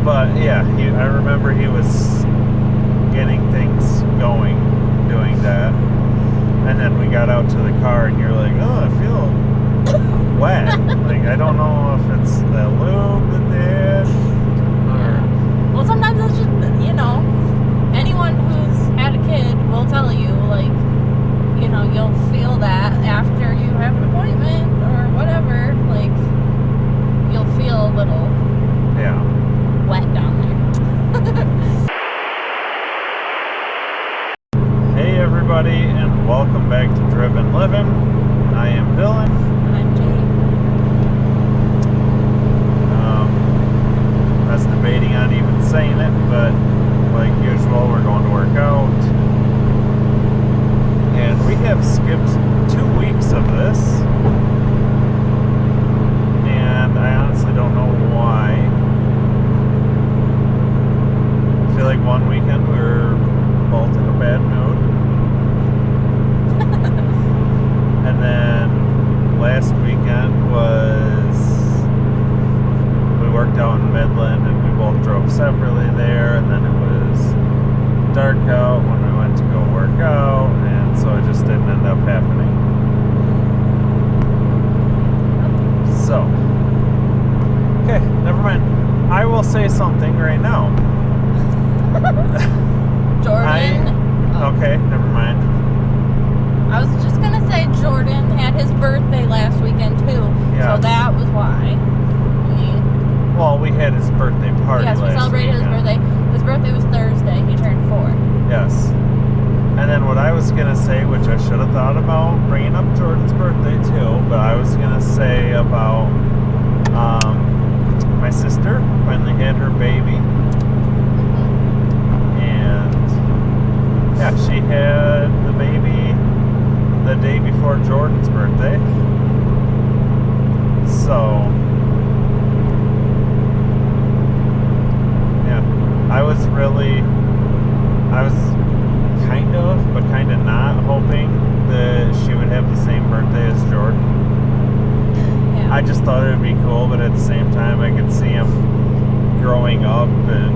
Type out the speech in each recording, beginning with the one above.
But yeah, I remember he was getting things going, doing that. And then we got out to the car and you're like, oh, I feel wet. Like, I don't know if it's the lube that they had. Well, sometimes it's just, anyone who's had a kid will tell you, like, you'll feel that after you have an appointment or whatever. Like, you'll feel a little wet down there. Hey everybody, and welcome back to Drivin Livin. I am Dylan. I'm Jade. I was debating on even saying it, but like usual, we're going to work out. And we have skipped 2 weeks of this. And I honestly don't know why. I feel like one weekend we were both in a bad mood. And then last weekend we worked out in Midland and we both drove separately there, and then it was dark out when we went to go work out, and so it just didn't end up happening. So, okay, never mind. I will say something right now. Jordan. Okay, never mind. I was just going to say Jordan had his birthday last weekend too. Yes. So that was why. We had his birthday party last weekend. Yes, we celebrated his birthday. His birthday was Thursday. He turned 4. Yes. And then what I was going to say, which I should have thought about bringing up Jordan's birthday too, but I was going to say about my sister finally had her baby. And yeah, she had the baby the day before Jordan's birthday. So yeah, I was kind of, but kind of not hoping that she would have the same birthday as Jordan. Yeah. I just thought it would be cool, but at the same time I could see him growing up and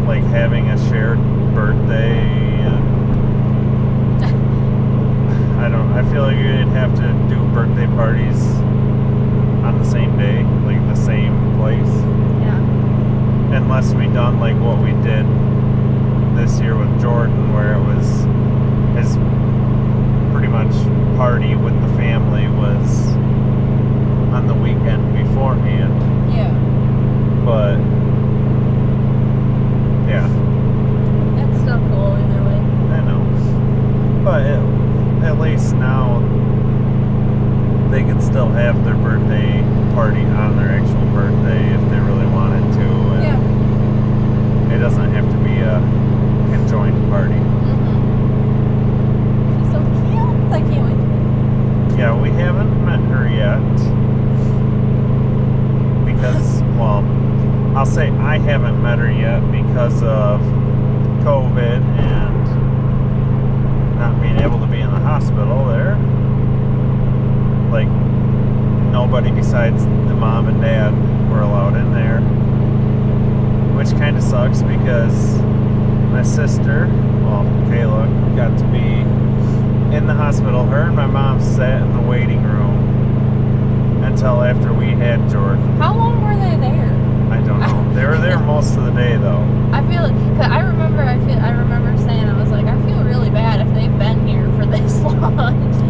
like having a shared birthday, and I feel like we'd have to do birthday parties on the same day, like the same place. Yeah. Unless we done like what we did this year with Jordan, where it was his pretty much party with the family was on the weekend beforehand. Yeah. But yeah. That's still cool either way. I know. But at least now they can still have their birthday party on their actual birthday if they really wanted to. And yeah. It doesn't have to be a conjoined party. Mm-hmm. She's so cute. I can't wait. Yeah, we haven't met her yet. Because, well, I'll say I haven't met her yet because of COVID and not being able to be in the hospital there. Like, nobody besides the mom and dad were allowed in there, which kind of sucks because my sister, well, Kayla, got to be in the hospital. Her and my mom sat in the waiting room until after we had Jordan. How long were they there? I don't know. They were there most of the day though. I feel like, cause I remember saying, I was like, I feel really bad if they've been here for this long.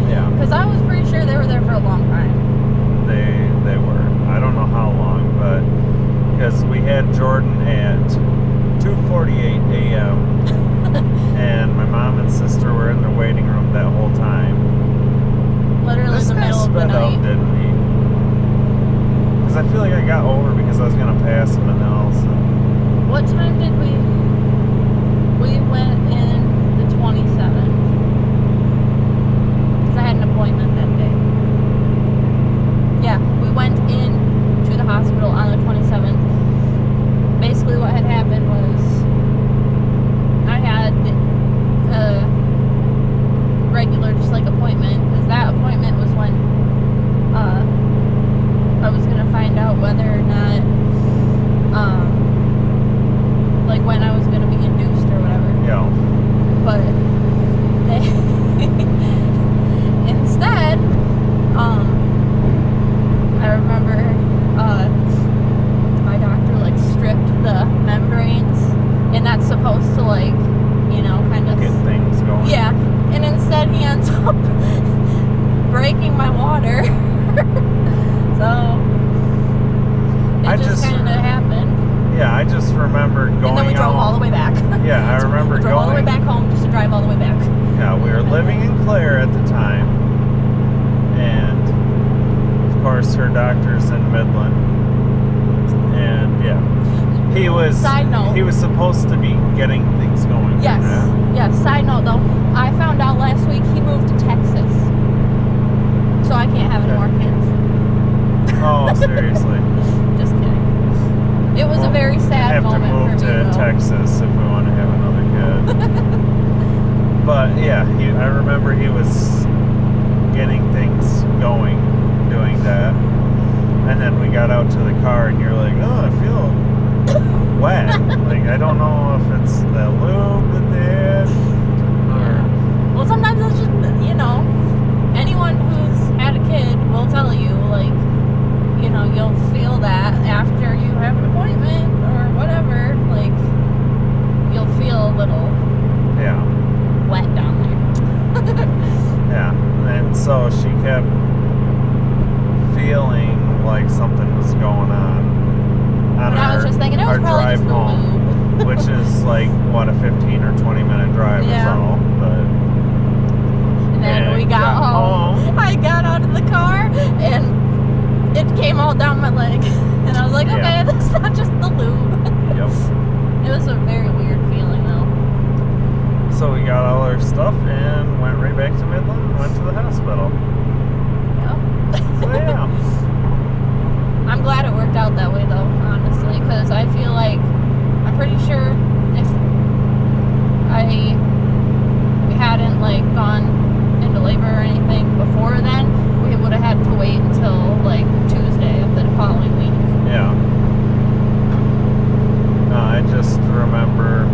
Yeah. Because I was pretty sure they were there for a long time. They were. I don't know how long, but because we had Jordan at 2:48 a.m. and my mom and sister were in the waiting room that whole time. Literally in the middle of the This guy sped night. up, didn't he? Because I feel like I got over because I was going to pass him and else. What time did we went in the 27th? Because I had an appointment that day. Yeah, we went in to the hospital on the 27th. Basically what had happened was I had a regular just like appointment, because that appointment was when I was going to find out whether or not and it happened. Yeah, I just remember going And then we drove out, all the way back. Yeah, I remember we drove all the way going- back home just to drive all the way back. Yeah, we were living in Clare at the time, and of course her doctor's in Midland, and yeah, he was. Side note. He was supposed to be getting things going. Yes. Yeah. Yes. Side note though, I found out last week he moved to Texas. So I can't have any more kids. Oh, seriously. Just kidding. It was a very sad have moment to move for me. to though. Texas if we want to have another kid. But yeah, I remember he was getting things going, doing that, and then we got out to the car, and you're like, "Oh, I feel wet." Like I don't know if it's the lube that they had, or Well, sometimes it's just, anyone who's had a kid will tell you, like, you'll feel that after you have an appointment or whatever. Like, you'll feel a little yeah. wet down there. Yeah, and so she kept feeling like something was going on And I was just thinking, it was our probably drive just the home, lube. which is like what, a 15 or 20 minute drive Yeah. is all. But And then and we got home. I got out of the car and it came all down my leg. And I was like, okay, Yeah. that's not just the lube. Yep. It was a very weird feeling though. So we got all our stuff and went right back to Midland and went to the hospital. Yeah. So yeah. I'm glad it worked out that way though, honestly, because I feel like I'm pretty sure if I hadn't like gone into labor or anything before then, we would have had to wait until like Tuesday of the following week. Yeah. No, I just remember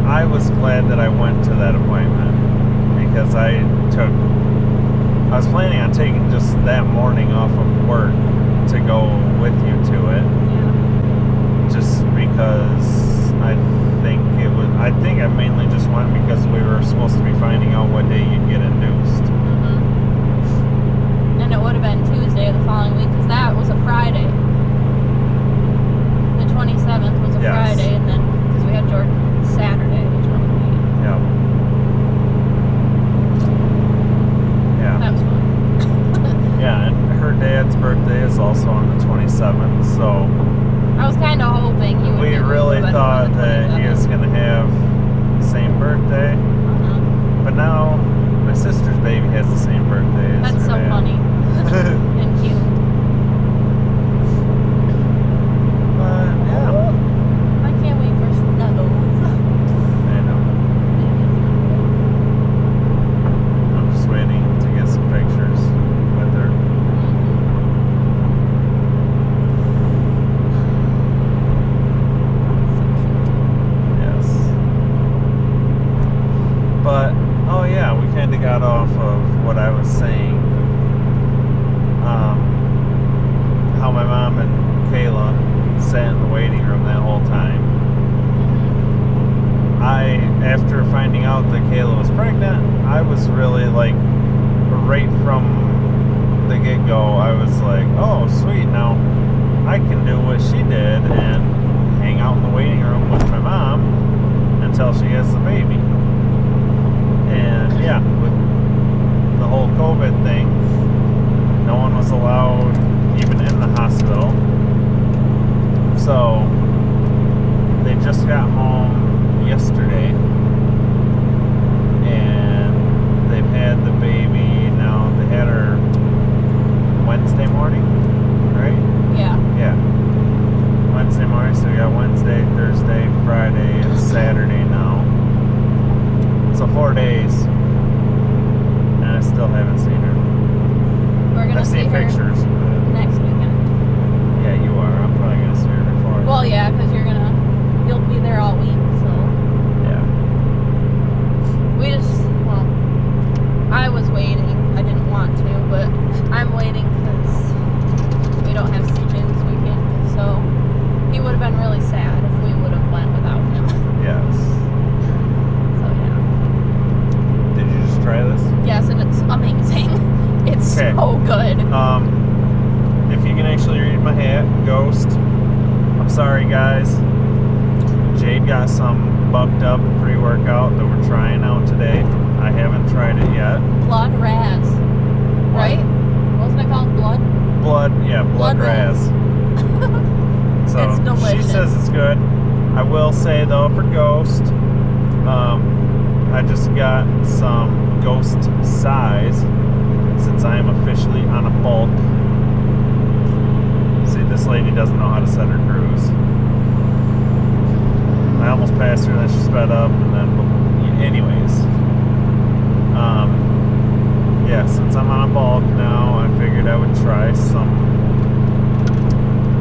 I was glad that I went to that appointment because I was planning on taking just that morning off of work to go with you to it. Yeah. Just because I think I mainly just went because we were supposed to be finding out what day you'd get induced. Mm-hmm. And it would have been Tuesday of the following week because that was a Friday. The 27th was a Yes. Friday, and then because we had Jordan Saturday, the 28th. Yeah. Yeah. That was fun. Yeah, and her dad's birthday is also on the 27th, so I was kind of hoping he would. we be really moving thought on the that he 27th. was going to have the same birthday. Uh-huh. But now my sister's baby has the same birthday as That's her so dad. funny and cute. But yeah, I can't wait for snuggles. I know. I'm just waiting to get some pictures with her. Yes. But, oh yeah, we kind of got off of what I was saying. How my mom and Kayla sat in the waiting room that whole time. After finding out that Kayla was pregnant, I was really like, right from the get-go, I was like, oh, sweet, now I can do what she did and hang out in the waiting room with my mom until she has the baby. And yeah, with the whole COVID thing, no one was allowed even in the hospital. So they just got home yesterday and they've had the baby now. They had her Wednesday morning, right? Yeah. Yeah. Wednesday morning, so we got Wednesday, Thursday, Friday, and Saturday now. So 4 days. And I still haven't seen her. We're gonna I've see seen her pictures, but next weekend. yeah, you are. I'm probably gonna see her before. Well, yeah, because you'll be there all week, so. Yeah. sorry guys. Jade got some bucked up pre-workout that we're trying out today. I haven't tried it yet. Blood Raz. Right? Wasn't it called Blood? Blood Raz. So It's delicious. she says it's good. I will say though, for Ghost, I just got some Ghost size since I am officially on a bulk. See, this lady doesn't know how to set her cruise. I almost passed her, then she sped up, and then, anyways. Yeah, since I'm on a bulk now, I figured I would try some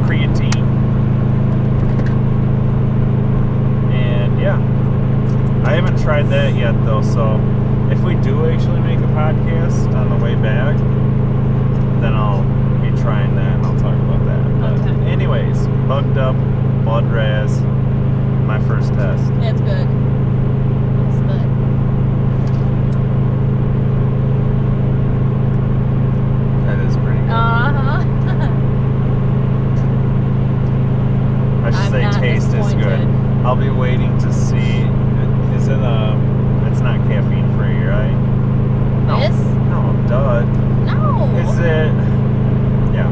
creatine. And yeah, I haven't tried that yet though, so if we do actually make a podcast on the way back, then I'll be trying that and I'll talk about that. But anyways, bugged up, Blood Raz, my first test. It's good. It's good. That is pretty good. Uh-huh. I should say taste is good. I'll be waiting to see. Is it it's not caffeine free, right? No. This? No, duh. No. Is it? Yeah.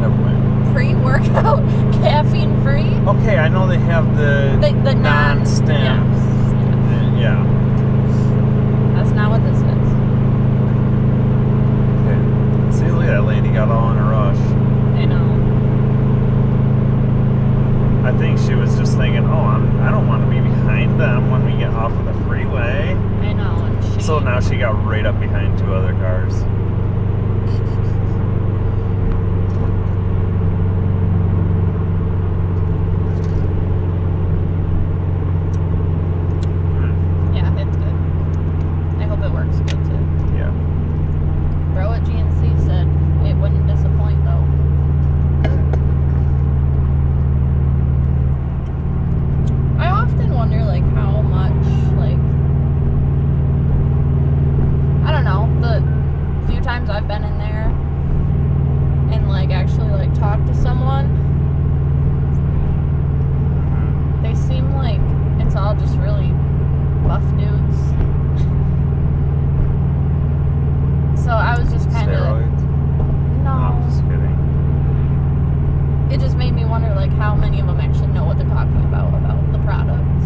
Never mind. Pre-workout, caffeine free? Okay, I know they have the non-stem. Yes. Yeah. That's not what this is. Okay. See, look at that lady got all in a rush. I know. I think she was just thinking, I don't want to be behind them when we get off of the freeway. I know. And So now she got right up behind two other cars. Yeah, it's good. I hope it works good too. Yeah. Bro at GNC said it wouldn't disappoint though. I often wonder like how much like I don't know, the few times I've been in there and like actually like talked to someone, they seem like it's all just really buff dudes. So I was just kind of Steroids? no. I'm just kidding. It just made me wonder like how many of them actually know what they're talking about the products.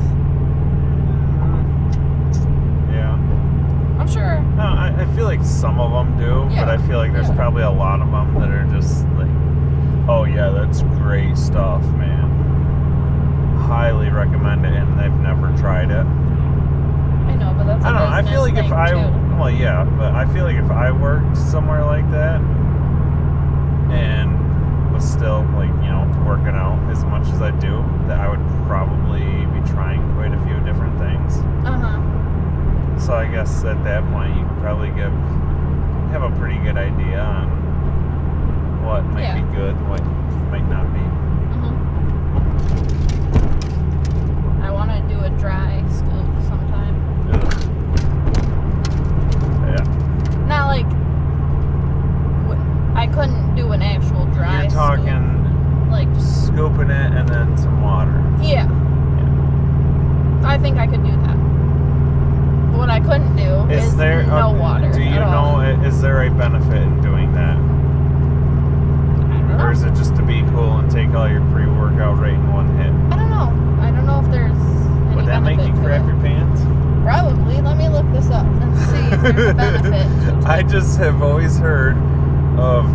Yeah. I'm sure. No, I feel like some of them do, but I feel like there's probably a lot of them that are just like, oh yeah, that's great stuff, man. Highly recommend it, and they've never tried it. I know, but that's a I don't know. I feel like business if I, thing, too. well, yeah, but I feel like if I worked somewhere like that and was still like, working out as much as I do, that I would probably be trying quite a few different things. Uh-huh. So I guess at that point you could probably have a pretty good idea on what might be good, what might not be. I want to do a dry scoop sometime. Ugh. Yeah. Not like I couldn't do an actual dry You're talking scoop. Like scooping it and then some water. Yeah. I think I could do that. What I couldn't do is no water. Do you know, is there a benefit in doing that? I don't know. Or is it just to be cool and take all your pre-workout right in one hit? I don't know. I don't know if there's any Would that make you benefit to crap it. your pants? Probably. Let me look this up and see if there's a benefit. I just have always heard of,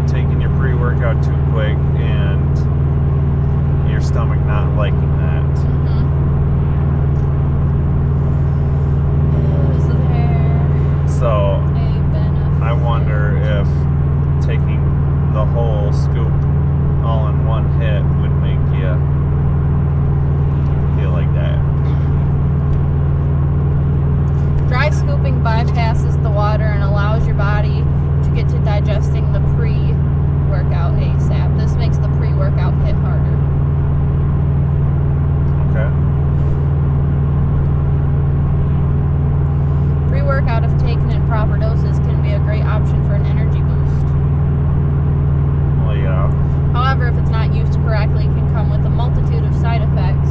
taking your pre-workout too quick and your stomach not liking that. Is there So a benefit? I wonder if taking the whole scoop all in one hit would make you feel like that. Dry scooping bypasses the water and allows your body to get to digesting the pre-workout ASAP. This makes exactly can come with a multitude of side effects.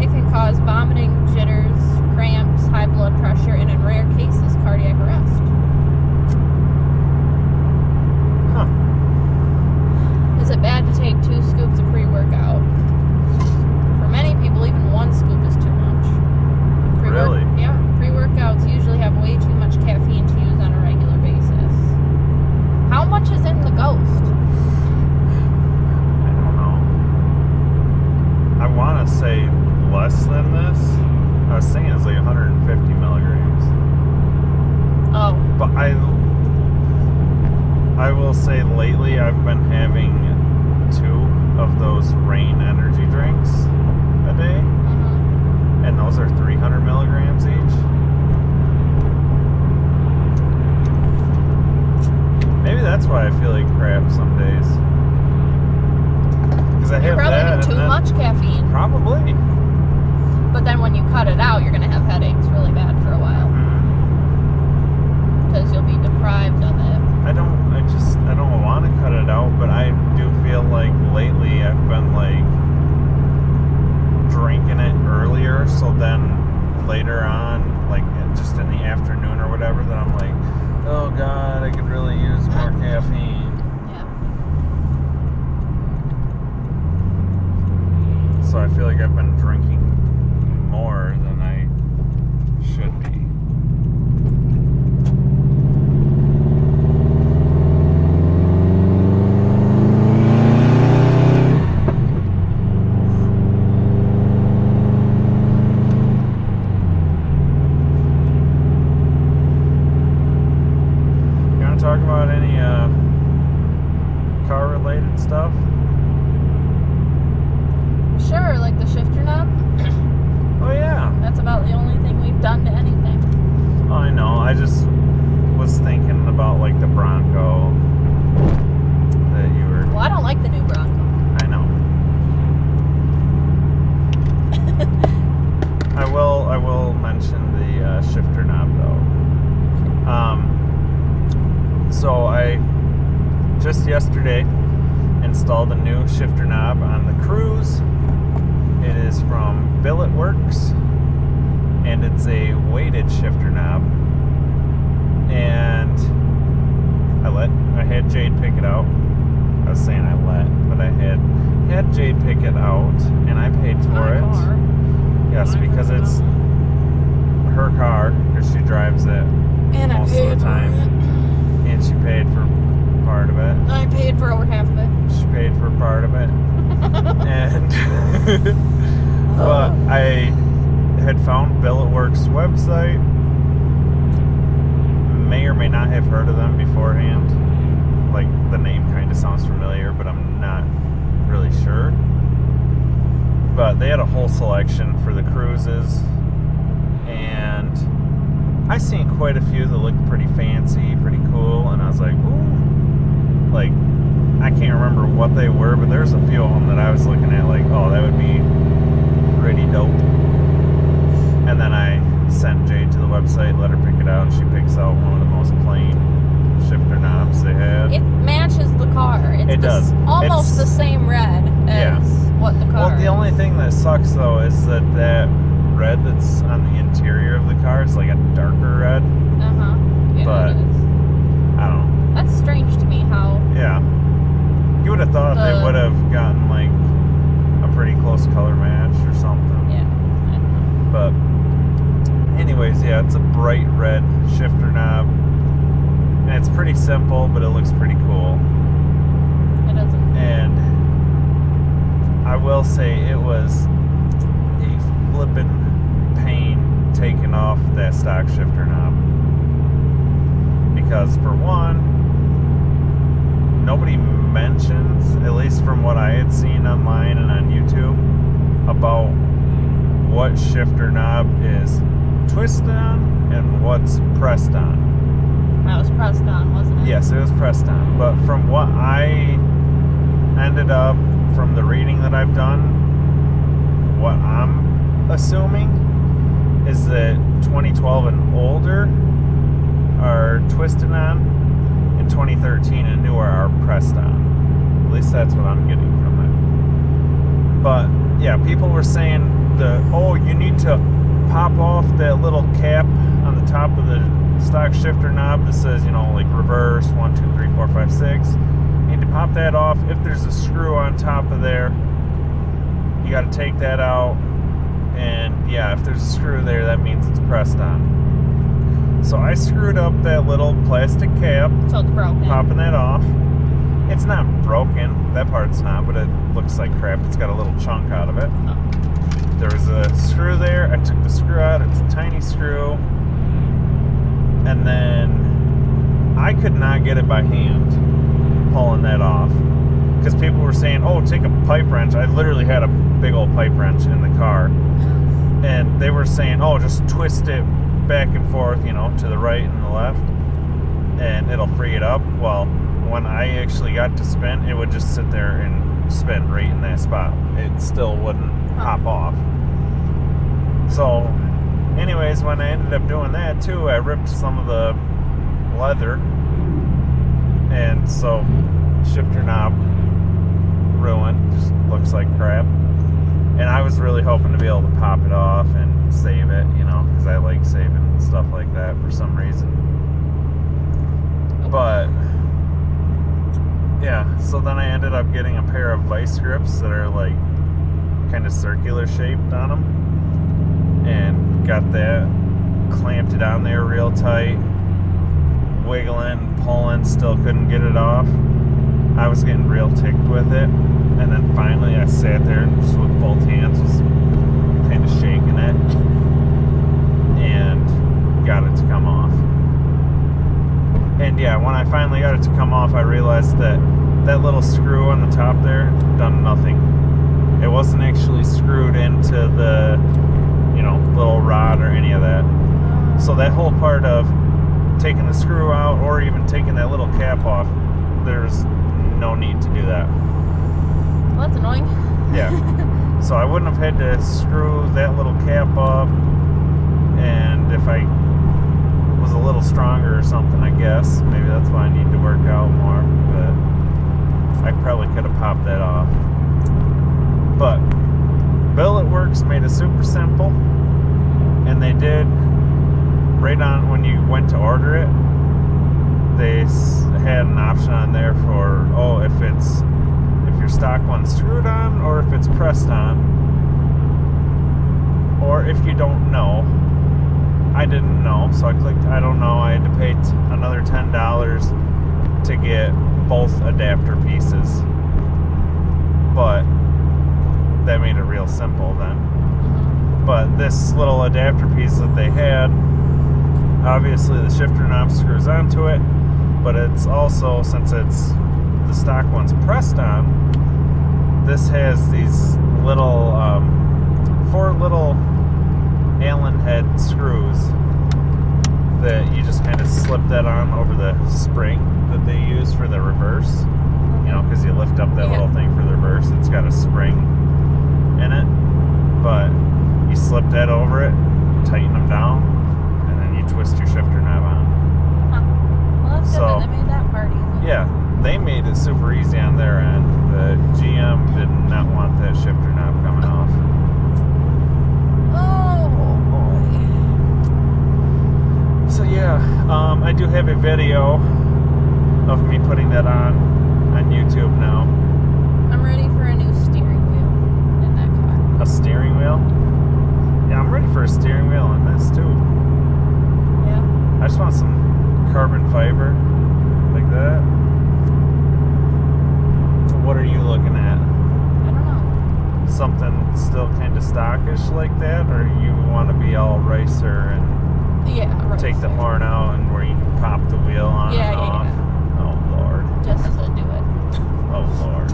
It can cause vomiting, jitters, cramps, high blood pressure, and in rare cases, cardiac arrest. Huh. Is it bad to take 2 scoops of pre-workout? For many people, even 1 scoop is too much. Really? Yeah. Pre-workouts usually have way too much caffeine to use on a regular basis. How much is in the Ghost? I don't know. I want to say less than this. I was thinking it's like 150 milligrams. Oh. But I will say lately I've been having 2 of those Rain energy drinks a day. Mm-hmm. And those are 300 milligrams each. Maybe that's why I feel like crap some days. Because I You're have probably that. doing too much caffeine. Probably. But then when you cut it out, you're going to have headaches really bad for a while. Because you'll be deprived of it. I don't want to cut it out, but I do feel like lately I've been like drinking it earlier, so then later on, like just in the afternoon or whatever, then I'm like, oh God, I could really use more caffeine. Yeah. So I feel like I've been drinking more than I should be. Talk about any car related stuff? Sure, like the shifter knob. Oh yeah. That's about the only thing we've done to anything. Oh, I know. I just was thinking about like the Bronco that you were. Well, I don't like the new Bronco. I know. I will mention the shifter knob though. So I just yesterday installed a new shifter knob on the Cruise. It is from Billet Works, and it's a weighted shifter knob. And I had Jade pick it out. I was saying but I had Jade pick it out, and I paid for it. Car. Yes, because it's her car, because she drives it And most of the time. And she paid for part of it. I paid for over half of it. She paid for part of it. And but I had found Billet Works website. May or may not have heard of them beforehand. Like the name kind of sounds familiar, but I'm not really sure. But they had a whole selection for the Cruises, and I seen quite a few that looked pretty fancy, pretty cool, and I was like, ooh. Like, I can't remember what they were, but there's a few of them that I was looking at like, oh, that would be pretty dope. And then I sent Jade to the website, let her pick it out, and she picks out one of the most plain shifter knobs they had. It matches the car. It does. Almost the same red as what the car Well, the only thing that sucks, though, is that red that's on the interior of the car is like a darker red. Uh-huh. Yeah, but it is. I don't know. That's strange to me how... Yeah. You would have thought they would have gotten like a pretty close color match or something. Yeah. I don't know. But anyways, yeah, it's a bright red shifter knob. And it's pretty simple, but it looks pretty cool. It doesn't. And I will say it was a flippin' pain taking off that stock shifter knob. Because for one, nobody mentions, at least from what I had seen online and on YouTube, about what shifter knob is twisted on and what's pressed on. That was pressed on, wasn't it? Yes, it was pressed on. But from what I ended up, from the reading that I've done, what I'm assuming is that 2012 and older are twisted on, and 2013 and newer are pressed on. At least that's what I'm getting from it. But yeah, people were saying you need to pop off that little cap on the top of the stock shifter knob that says, like reverse 1, 2, 3, 4, 5, 6. You need to pop that off. If there's a screw on top of there, you got to take that out. And yeah, if there's a screw there, that means it's pressed on. So I screwed up that little plastic cap. So it's broken. Popping that off. It's not broken. That part's not, but it looks like crap. It's got a little chunk out of it. Oh. There was a screw there. I took the screw out. It's a tiny screw. And then I could not get it by hand, pulling that off. Because people were saying, take a pipe wrench. I literally had a big old pipe wrench in the car. And they were saying, just twist it back and forth, to the right and the left. And it'll free it up. Well, when I actually got to spin, it would just sit there and spin right in that spot. It still wouldn't pop off. So, anyways, when I ended up doing that too, I ripped some of the leather. And so, shifter knob ruined, just looks like crap. And I was really hoping to be able to pop it off and save it, because I like saving stuff like that for some reason. But yeah, so then I ended up getting a pair of vice grips that are like kind of circular shaped on them, and got that, clamped it on there real tight, wiggling, pulling, still couldn't get it off. I was getting real ticked with it, and then finally I sat there and just with both hands was kind of shaking it and got it to come off. And yeah, when I finally got it to come off, I realized that that little screw on the top there done nothing. It wasn't actually screwed into the, little rod or any of that. So that whole part of taking the screw out or even taking that little cap off, there's no need to do that. Well, that's annoying. Yeah. So I wouldn't have had to screw that little cap up, and if I was a little stronger or something, I guess maybe that's why I need to work out more, but I probably could have popped that off. But Billet Works made it super simple, and they did right on when you went to order it, they had an option on there for if your stock one's screwed on or if it's pressed on, or if you don't know. I didn't know, so I clicked I don't know. I had to pay another $10 to get both adapter pieces, but that made it real simple then. But this little adapter piece that they had, obviously the shifter knob screws onto it, but it's also, since it's the stock one's pressed on, this has these little 4 little Allen head screws that you just kind of slip that on over the spring that they use for the reverse, because you lift up that little thing for the reverse. It's got a spring in it, but you slip that over it, tighten them down, and then you twist your shifter knob on. Well, that's good that they made that part easy. Yeah, they made it super easy on their end. The GM did not want that shifter knob coming off. So yeah, I do have a video of me putting that on YouTube now. I'm ready for a new steering wheel in that car. A steering wheel? Yeah, I'm ready for a steering wheel in this too. Yeah. I just want some carbon fiber like that. What are you looking at? I don't know. Something still kind of stockish like that, or you want to be all racer and take the horn out and where you can pop the wheel on and off? Yeah. Oh Lord. Just to do it. Oh Lord.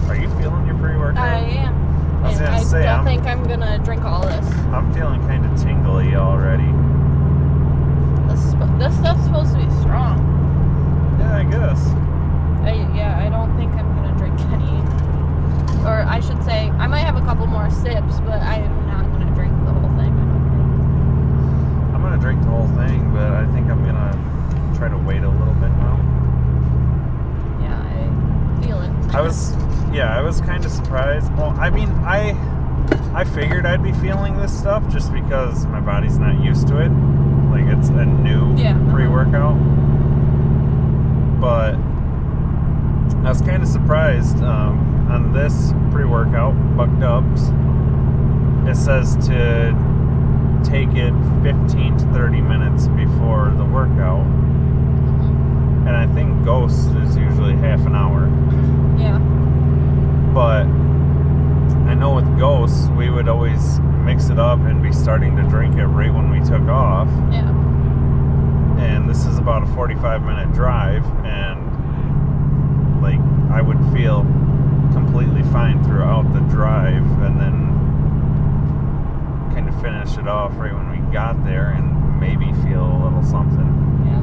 Are you feeling your pre-workout? I am. I was gonna say, I don't think I'm gonna drink all this. I'm feeling kind of tingly already. This stuff's supposed to be strong. Yeah, I guess. I don't think I'm gonna drink any. Or I should say, I might have a couple more sips, but I am not gonna drink the whole thing. I'm gonna drink the whole thing, but I think I'm gonna try to wait a little bit now. Yeah, I feel it. Yeah, I was kind of surprised. Well, I mean, I figured I'd be feeling this stuff just because my body's not used to it. Like, it's a new pre-workout. But I was kind of surprised on this pre-workout, Bucked Ups. It says to take it 15 to 30 minutes before the workout. And I think Ghost is usually half an hour. Yeah. But I know with Ghost, we would always mix it up and be starting to drink it right when we took off. Yeah. And this is about a 45-minute drive, and like I would feel completely fine throughout the drive, and then kind of finish it off right when we got there, and maybe feel a little something. Yeah.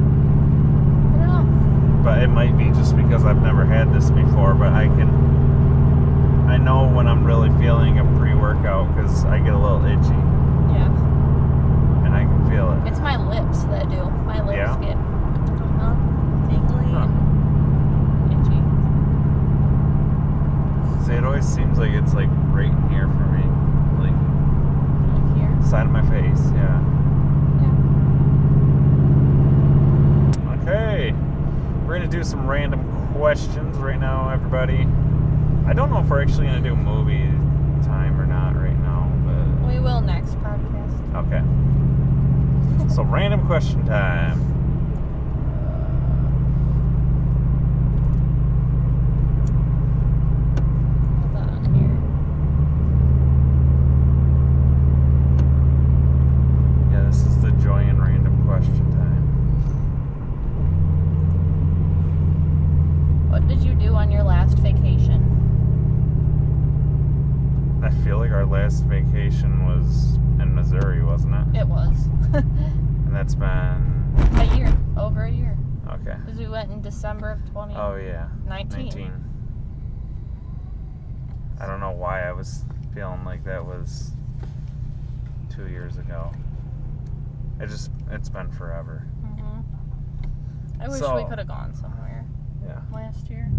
I don't know. But it might be just because I've never had this before, but I know when I'm really feeling a pre-workout because I get a little itchy. Yeah. And I can feel it. It's my lips that do. My lips get tingly and itchy. See, it always seems like it's like right in here for me. Like here? Side of my face, yeah. Okay. We're going to do some random questions right now, everybody. I don't know if we're actually going to do movie time or not right now, but We will next podcast. okay. So random question time. Hold on here. Yeah, this is the Joy and Random question time. What did you do on your last vacation? I feel like our last vacation was in Missouri, wasn't it? It was. And that's been A year. Over a year. okay. Because we went in December of 2019. Oh yeah, 19. I don't know why I was feeling like that was 2 years ago. It's been forever. Mm-hmm. I wish So- we could have gone somewhere Yeah. last year.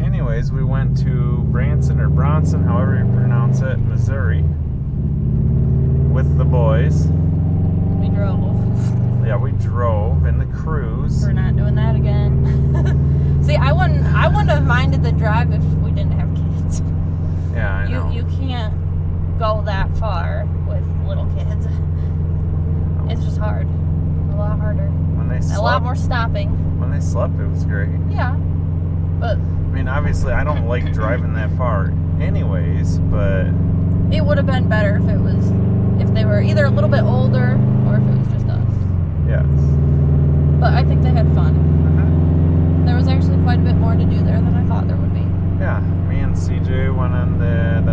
Anyways, we went to Branson or Bronson, however you pronounce it, Missouri, with the boys. We drove. Yeah, we drove in the cruise. We're not doing that again. See, I wouldn't have minded the drive if we didn't have kids. Yeah, I know. You can't go that far with little kids. It's just hard. A lot harder. When they slept, A lot more stopping. When they slept, it was great. Yeah. But I mean, obviously, I don't like driving that far anyways, but it would have been better if they were either a little bit older or if it was just us. yes. But I think they had fun. Mm-hmm. There was actually quite a bit more to do there than I thought there would be. Yeah, me and CJ went on that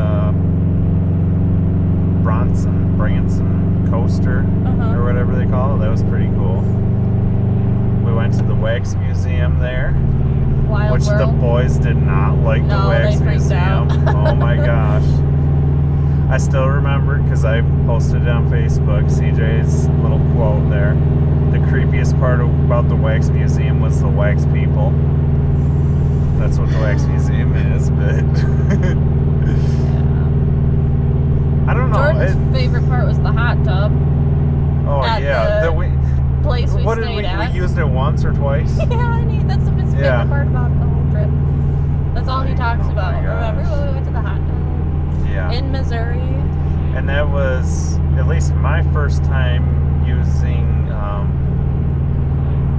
Branson coaster, or whatever they call it. That was pretty cool. We went to the Wax Museum there, Wild which World. the boys did not like. No, the Wax they freaked Museum. out. Oh my gosh. I still remember because I posted it on Facebook, CJ's little quote there. The creepiest part about the Wax Museum was the wax people. That's what the Wax Museum is, but I don't know. Jordan's favorite part was the hot tub. Oh at yeah, the place we what did stayed at. we used it once or twice? Yeah, that's his favorite Yeah. part about the whole trip. That's all he talks Oh about. my gosh. Remember when we went to the hot tub Yeah. in Missouri? And that was at least my first time using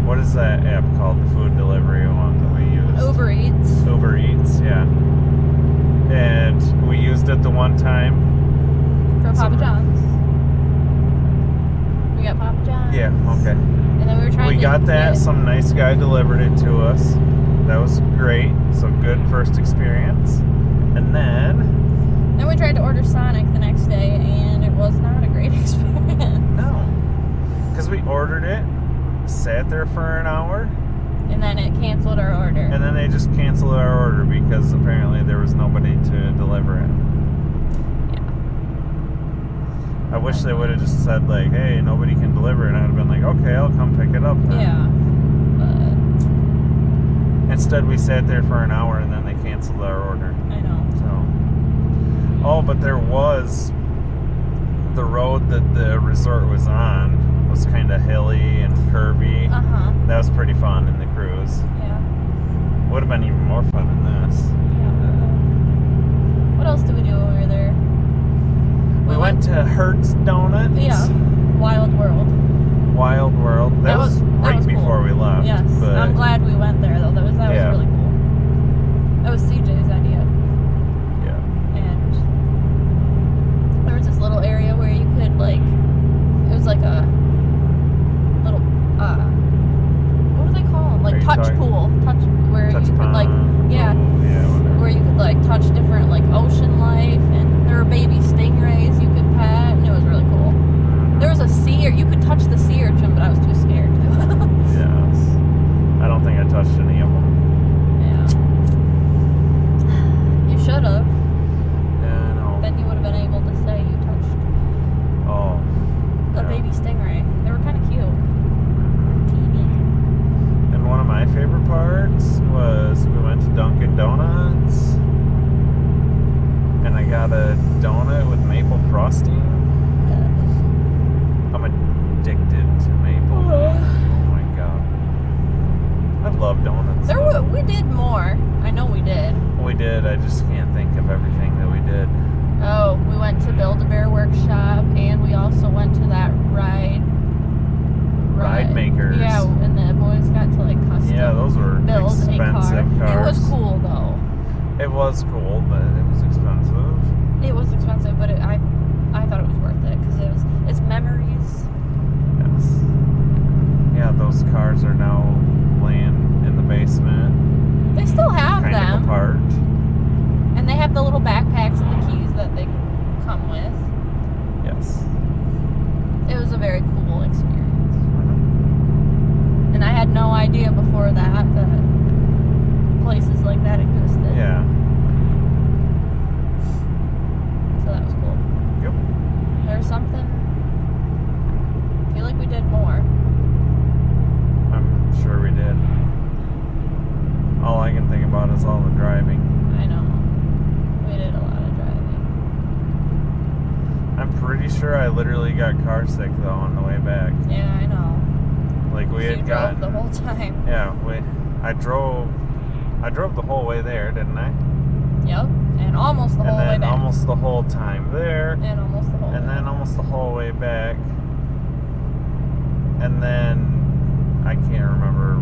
what is that app called? The food delivery one that we used. Uber Eats. Uber Eats, yeah. And we used it the one time. For Papa Some- John's. We got Papa John's. Yeah, okay. And then we were trying We to got that. get- Some nice guy delivered it to us. That was great. So good first experience. And then we tried to order Sonic the next day, and it was not a great experience. no, because we ordered it, sat there for an hour, And then it canceled our order. and then they just canceled our order because apparently there was nobody to deliver it. Yeah. I wish they would have just said like, "Hey, nobody can deliver it." I'd have been like, "Okay, I'll come pick it up then." Yeah. But Instead, we sat there for an hour and then they canceled our order. I know. So, oh, but there was the road that the resort was on was kind of hilly and curvy. That was pretty fun in the cruise. Yeah. Would have been even more fun in this. Yeah. What else did we do when we were there? We went to Hertz Donuts. Yeah. Wild World. That was right was before cool. we left. Yes. But I'm glad we went there though. That was really cool. That was CJ's idea. Yeah. And there was this little area where you could it was like a little what do they call them? Like touch pool. Where you could where you could touch different ocean life, and there were baby stingrays you could pet, and it was really cool. There was a sea, you could touch the sea urchin, but I was too scared to. Yes. I don't think I touched any of them. Yeah. You should have. Yeah, I know. Then you would have been able to say you touched a baby stingray. They were kind of cute. Teeny. And one of my favorite parts was we went to Dunkin' Donuts, and I got a donut with maple frosting. I'm addicted to maple. Oh my god. I love donuts. We did more. I know we did. We did. I just can't think of everything that we did. Oh, we went to Build-A-Bear Workshop, and we also went to that ride makers. Yeah, and the boys got to custom those were build expensive a car. cars. It was cool though. It was cool, but it was expensive. It was expensive, but I thought it was worth it because it's memories. Yes. Yeah, those cars are now laying in the basement. They still have kind them. Of apart. And they have the little backpacks and the keys that they come with. Yes. It was a very cool experience. And I had no idea before that places like that existed. Yeah. So that was cool. Yep. There's something. I feel like we did more. I'm sure we did. All I can think about is all the driving. I know. We did a lot of driving. I'm pretty sure I literally got car sick though on the way back. Yeah, I know. We had gotten the whole time. Yeah, I drove the whole way there, didn't I? Yep. And almost the whole way back. And then almost the whole time there. And almost the whole way And then back. almost the whole way back. And then I can't remember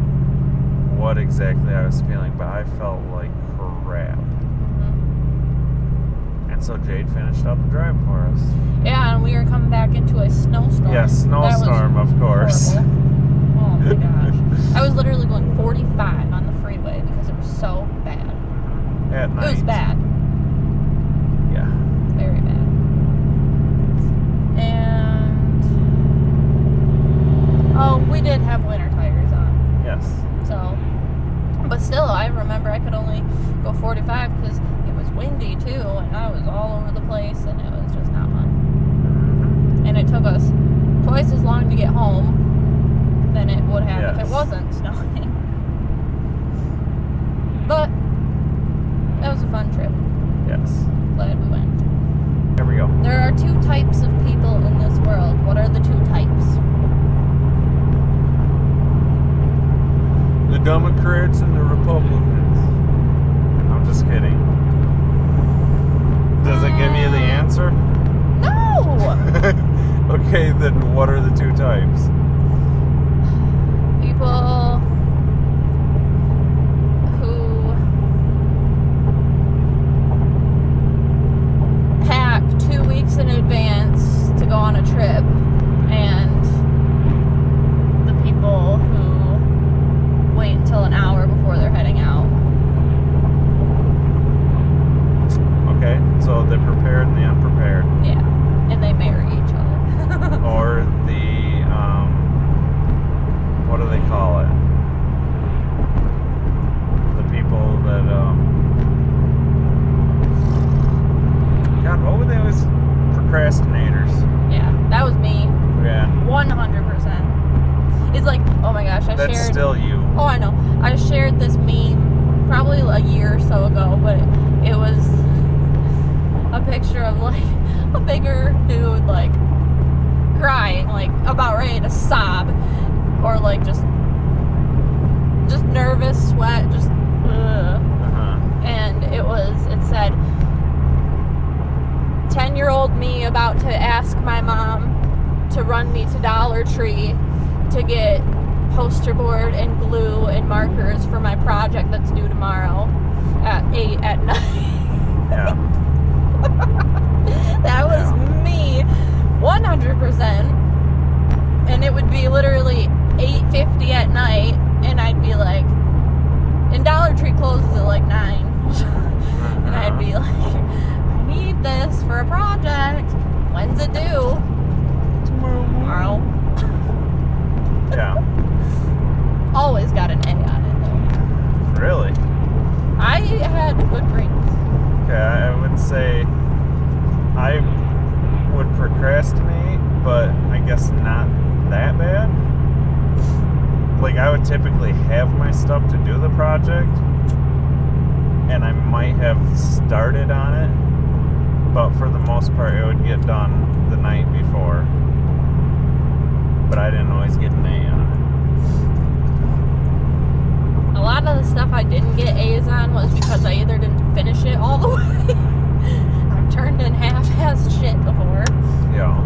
what exactly I was feeling, but I felt like crap. Mm-hmm. And so Jade finished out the drive for us. Yeah, and we were coming back into a snowstorm. Yeah, snowstorm, of course. Horrible. Oh my gosh. I was literally going 45 on the freeway because it was so bad. At night. It was bad. Yeah. Very bad. And we did have winter tires on. Yes. So, but still, I remember I could only go 45 because it was windy too, and I was all over the place, and it was just not fun. Mm-hmm. And it took us twice as long to get home than it would have if Yes. it wasn't snowing. But that was a fun trip. Yes. Glad we went. Here we go. There are two types of people in this world. What are the two types? The Democrats and the Republicans. I'm just kidding. Does it give you the answer? No! Okay, then what are the two types? People who pack 2 weeks in advance to go on a trip, and the people who wait until an hour before they're heading out. Okay, so the prepared and the unprepared. Yeah, and they marry each other. Or the, what do they call it? The people that, God, what were they always? Procrastinators. Yeah, that was me. Yeah. 100%. It's like, oh my gosh, I That's shared. still you. Oh, I know. I shared this meme probably a year or so ago, but it was a picture of like a bigger dude like crying, like about ready to sob, or like just nervous, sweat, just and it said 10-year-old me about to ask my mom to run me to Dollar Tree to get poster board and glue and markers for my project that's due tomorrow at 8 at night. Yeah. That was me 100%, and it would be literally 8:50 at night, and I'd be like, and Dollar Tree closes at like 9, and I'd be like, I need this for a project. When's it due? Tomorrow. Yeah. Always got an A on it though. Really? I had good grades. Okay, I would say I would procrastinate, but I guess not that bad. Like, I would typically have my stuff to do the project, and I might have started on it, but for the most part, it would get done the night before. But I didn't always get an A on it. A lot of the stuff I didn't get A's on was because I either didn't finish it all the way. I've turned in half-assed shit before. Yeah.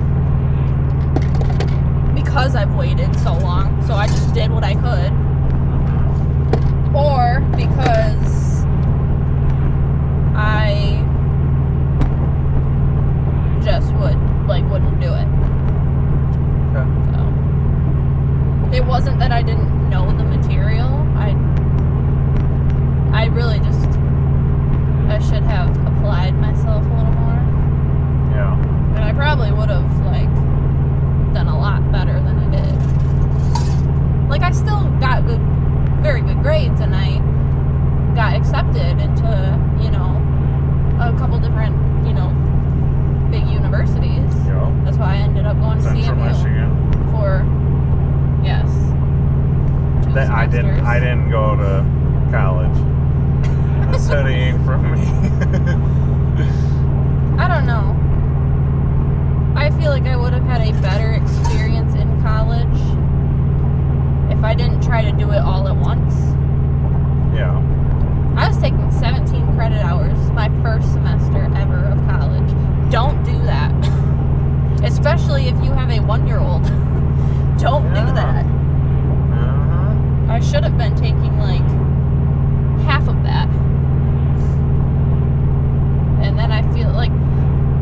Because I've waited so long, so I just did what I could. Or because I just wouldn't do it. Okay. So it wasn't that I didn't know the material. I really just, I should have applied myself a little more. Yeah. And I probably would have done a lot better than I did. Like, I still got very good grades, and I got accepted into, a couple different, big universities. Yeah. That's why I ended up going to Central CMU Michigan. for, yes, 2 semesters. I didn't go to college. The study ain't for me. I don't know. I feel like I would have had a better experience in college if I didn't try to do it all at once. Yeah. I was taking 17 credit hours my first semester ever of college. Don't do that. Especially if you have a 1-year-old. Don't do that. Uh-huh. I should have been taking like half of that. And then I feel like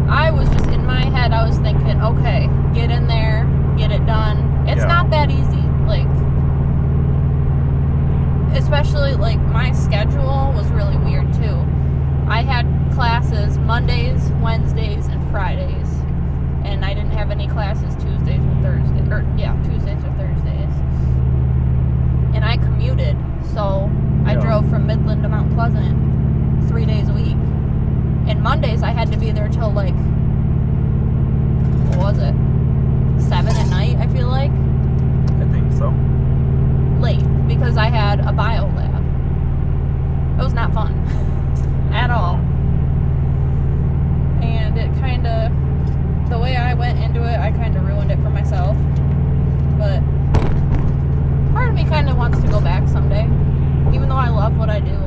I was just in my head, I was thinking, okay, get in there, get it done. It's not that easy. Like, especially like my schedule was really weird too. I had classes Mondays, Wednesdays, and Fridays. And I didn't have any classes Tuesdays or Thursdays. Tuesdays or Thursdays. And I commuted. So I drove from Midland to Mount Pleasant 3 days a week. And Mondays I had to be there till like, what was it? 7 at night, I feel like. I think so. Late, because I had a bio lab. It was not fun at all. And it kind of, the way I went into it, I kind of ruined it for myself. But part of me kind of wants to go back someday, even though I love what I do.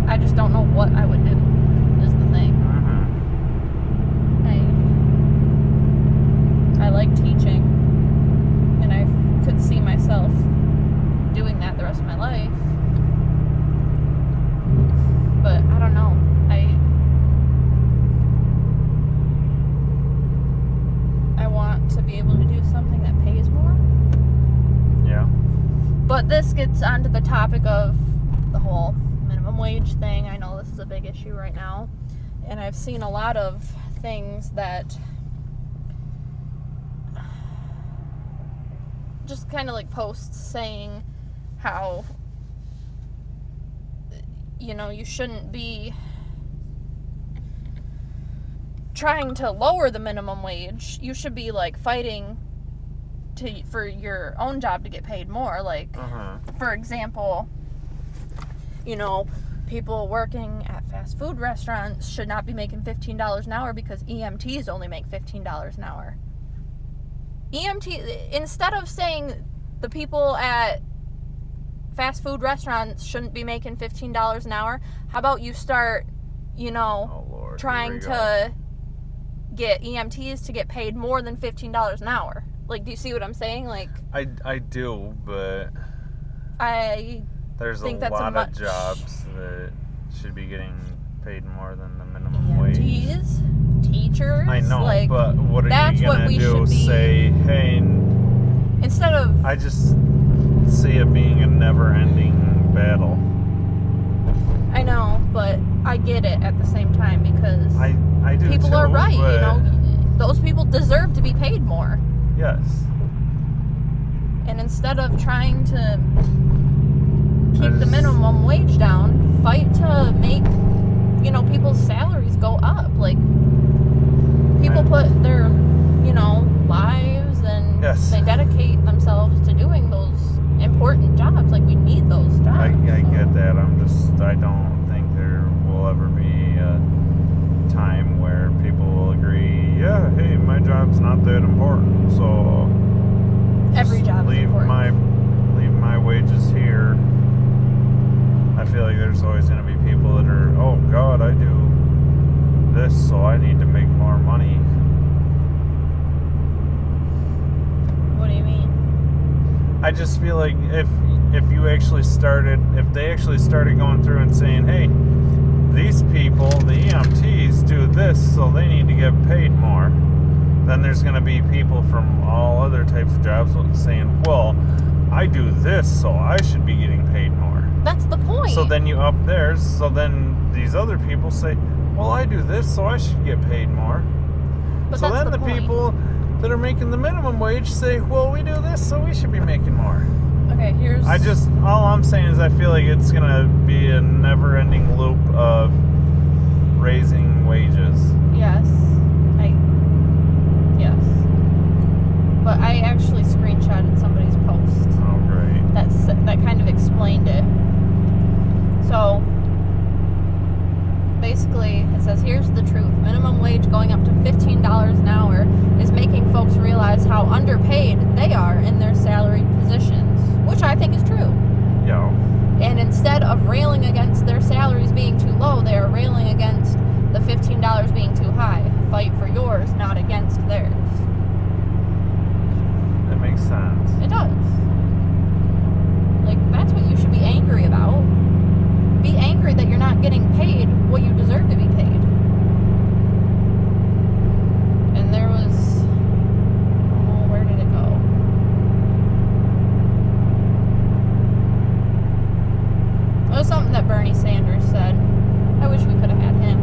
I just don't know what I would do, is the thing. I like teaching, and I could see myself doing that the rest of my life. But I don't know. I want to be able to do something that pays more. Yeah. But this gets onto the topic of the whole minimum wage thing. I know this is a big issue right now, and I've seen a lot of things that just kind of like posts saying how, you shouldn't be trying to lower the minimum wage. You should be like fighting for your own job to get paid more. Like, for example, people working at fast food restaurants should not be making $15 an hour because EMTs only make $15 an hour. Instead of saying the people at fast food restaurants shouldn't be making $15 an hour, how about you start, Oh, Lord, trying to get EMTs to get paid more than $15 an hour? Like, do you see what I'm saying? Like, I do, but there's think a that's lot of jobs that should be getting paid more than the minimum EMTs, wage. teachers. I know, like, but what are that's you what gonna we do? should be, say, hey, instead of, I just see it being a never-ending battle. I know, but I get it at the same time because I do people too, are right. but Those people deserve to be paid more. yes. And instead of trying to keep the minimum wage down, fight to make, people's salaries go up. Like, people put their, lives and they dedicate themselves to doing those important jobs. Like, we need those jobs. I get that. I don't think there will ever be a time where people will agree, yeah, hey, my job's not that important, so every job is important. Leave my wages here. I feel like there's always going to be people that are, oh God, I do this, so I need to make more money. What do you mean? I just feel like if they actually started going through and saying, hey, these people, the EMTs, do this, so they need to get paid more, then there's going to be people from all other types of jobs saying, well, I do this, so I should be getting paid more. That's the point. So then you up theirs, so then these other people say, well, I do this, so I should get paid more. But so that's then the point. people that are making the minimum wage say, well, we do this, so we should be making more. Okay, all I'm saying is I feel like it's going to be a never-ending loop of raising wages. Yes. Yes. But I actually screenshotted somebody's post. Oh, great. That kind of explained it. So, basically, it says, here's the truth. Minimum wage going up to $15 an hour is making folks realize how underpaid they are in their salaried positions, which I think is true. Yeah. And instead of railing against their salaries being too low, they are railing against the $15 being too high. Fight for yours, not against theirs. That makes sense. It does. Like, that's what you should be angry about. Be angry that you're not getting paid what you deserve to be paid. And there was... Oh, where did it go? It was something that Bernie Sanders said. I wish we could have had him.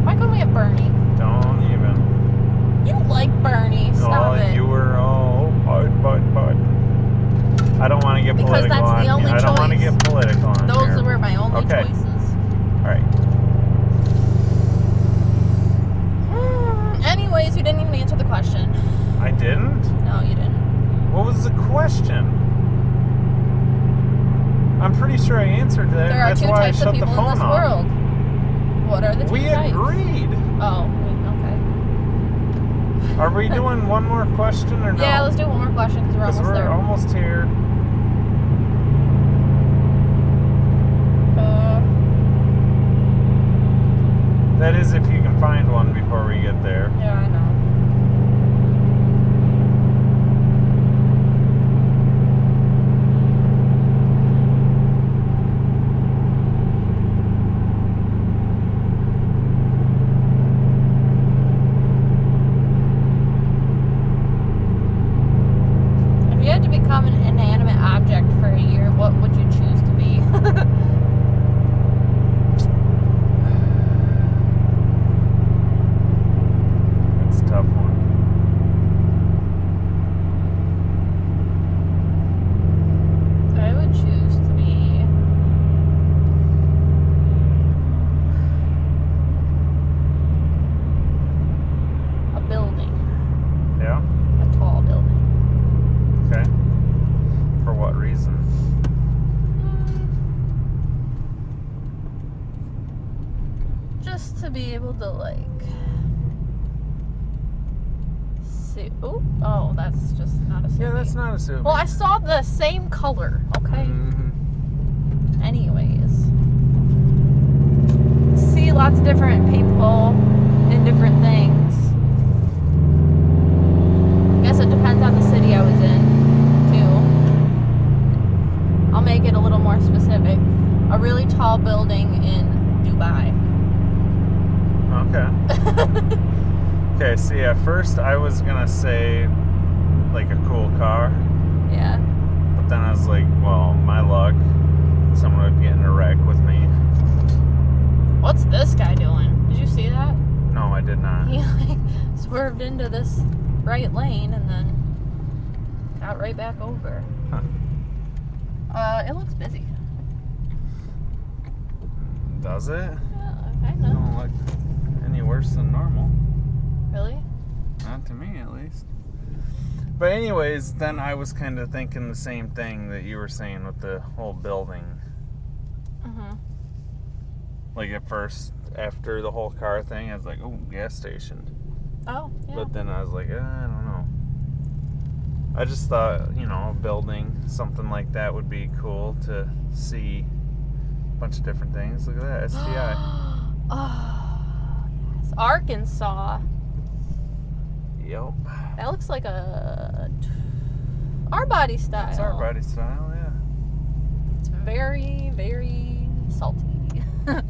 Why couldn't we have Bernie? Don't even. You like Bernie. Stop it. You were, but. I don't want to get because political that's the on only I choice. don't want to get political on Those here. were my only choices. All right. Anyways, you didn't even answer the question. I didn't? No, you didn't. What was the question? I'm pretty sure I answered that. There are That's two why types I shut of people the phone in this off. world. What are the two We types? agreed. Oh, okay. Are we doing one more question or no? Yeah, let's do one more question because we're almost we're there. almost here. That is if you can find one before we get there. Yeah, I know. If you had to become an inanimate just to be able to like see. Oh, that's just not a Subaru. Yeah, that's not a Subaru. Well, I saw the same color. Okay. Anyways, see lots of different people and different things. Guess it depends on the city I was in, too. I'll make it a little more specific. A really tall building in Dubai. Okay. Okay, see, at first I was gonna say like a cool car. Yeah. But then I was like, well, my luck, someone would get in a wreck with me. What's this guy doing? Did you see that? No, I did not. He like swerved into this right lane and then got right back over. Huh. It looks busy. Does it? Yeah, kind of. Don't look any worse than normal. Really? Not to me, at least. But anyways, then I was kind of thinking the same thing that you were saying with the whole building. Mm-hmm. Like at first, after the whole car thing, I was like, oh, gas station. Oh, yeah. But then I was like, I don't know. I just thought, a building, something like that would be cool to see a bunch of different things. Look at that, STI. Oh, yes. Arkansas. Yep. That looks like our body style. That's our body style, yeah. It's very, very salty. Yeah,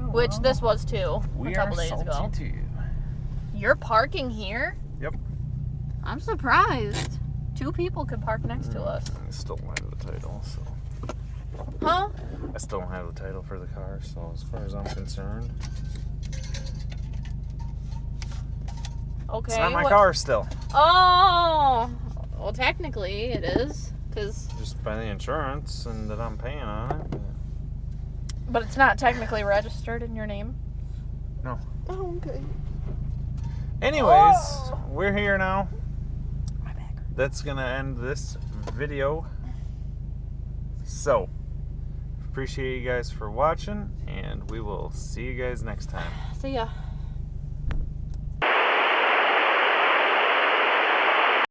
Which well, this was too we a couple are days salty ago. too. You're parking here? Yep. I'm surprised. 2 people could park next to us. I still don't have the title, so. Huh? I still don't have the title for the car, so as far as I'm concerned, Okay. it's not my car still. Oh! Well, technically it is, because... Just by the insurance and that I'm paying on it. But it's not technically registered in your name? No. Oh, okay. Anyways, Oh. we're here now. My back hurts. That's gonna end this video. So, appreciate you guys for watching, and we will see you guys next time. See ya.